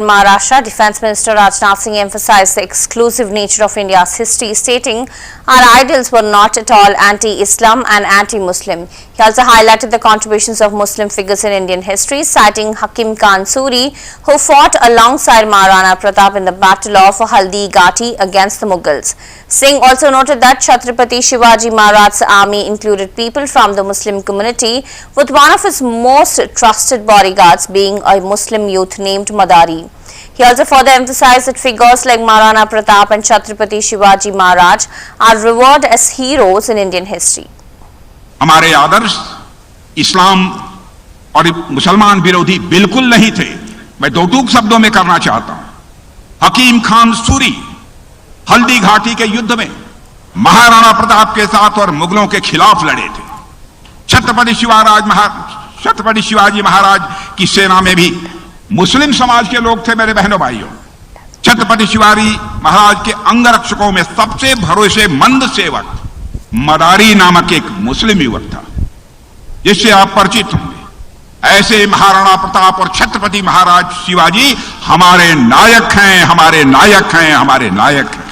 Maharashtra, Defence Minister Rajnath Singh emphasized the exclusive nature of India's history, stating, "Our idols were not at all anti-Islam and anti-Muslim." He also highlighted the contributions of Muslim figures in Indian history, citing Hakim Khan Suri, who fought alongside Maharana Pratap in the Battle of Haldi Ghati against the Mughals. Singh also noted that Chhatrapati Shivaji Maharaj's army included people from the Muslim community, with one of his most trusted bodyguards being a Muslim youth named Madari. He also further emphasized that figures like Maharana Pratap and Chhatrapati Shivaji Maharaj are revered as heroes in Indian history. हमारे आदर्श इस्लाम और मुसलमान विरोधी बिल्कुल नहीं थे। मैं दो टूक शब्दों में करना चाहता हूं। हकीम खान सूरी हल्दी घाटी के युद्ध में महाराणा प्रताप के साथ और मुगलों के खिलाफ लड़े थे। छत्रपति शिवाजी महाराज की सेना में भी मुस्लिम समाज के लोग थे। मेरे बहनों भाइयों, छत्रपति शिवाजी महाराज के अंगरक्षकों में सबसे भरोसेमंद सेवक मदारी नामक एक मुस्लिम युवक था, जिससे आप परिचित होंगे। ऐसे महाराणा प्रताप और छत्रपति महाराज शिवाजी हमारे नायक हैं, हमारे नायक हैं, हमारे नायक हैं।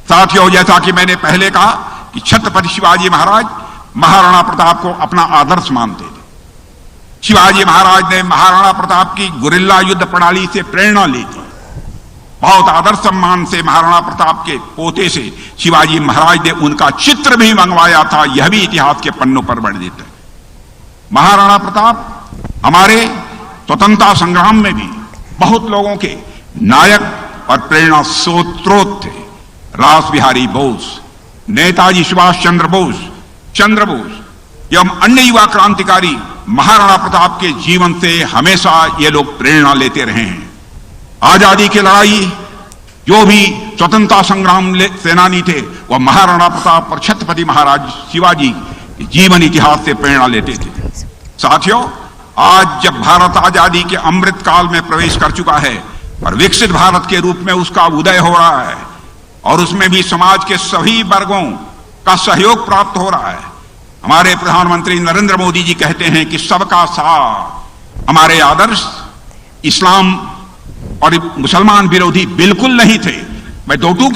साथियों, जैसा कि मैंने पहले कहा कि छत्रपति शिवाजी महाराज महाराणा प्रताप को अपना आदर्श मानते थे। शिवाजी महाराज ने महाराणा प्रताप की गुरिल्ला युद्ध प्रणाली से प्रेरणा ली थी। बहुत आदर सम्मान से महाराणा प्रताप के पोते से शिवाजी महाराज ने उनका चित्र भी मंगवाया था। यह भी इतिहास के पन्नों पर बढ़ देता है। महाराणा प्रताप हमारे स्वतंत्रता संग्राम में भी बहुत लोगों के नायक और प्रेरणा स्रोत थे। रास बिहारी बोस, नेताजी सुभाष चंद्र बोस एवं अन्य युवा क्रांतिकारी महाराणा प्रताप के जीवन से हमेशा ये लोग प्रेरणा लेते रहे हैं। आजादी की लड़ाई जो भी स्वतंत्रता संग्राम सेनानी थे, वह महाराणा प्रताप और छत्रपति महाराज शिवाजी जीवन इतिहास से प्रेरणा लेते थे। साथियों, आज जब भारत आजादी के अमृत काल में प्रवेश कर चुका है और विकसित भारत के रूप में उसका उदय हो रहा है और उसमें भी समाज के सभी वर्गों का सहयोग प्राप्त हो रहा है, हमारे प्रधानमंत्री नरेंद्र मोदी जी कहते हैं कि सबका साथ। हमारे आदर्श इस्लाम और मुसलमान विरोधी बिल्कुल नहीं थे। मैं दो टूक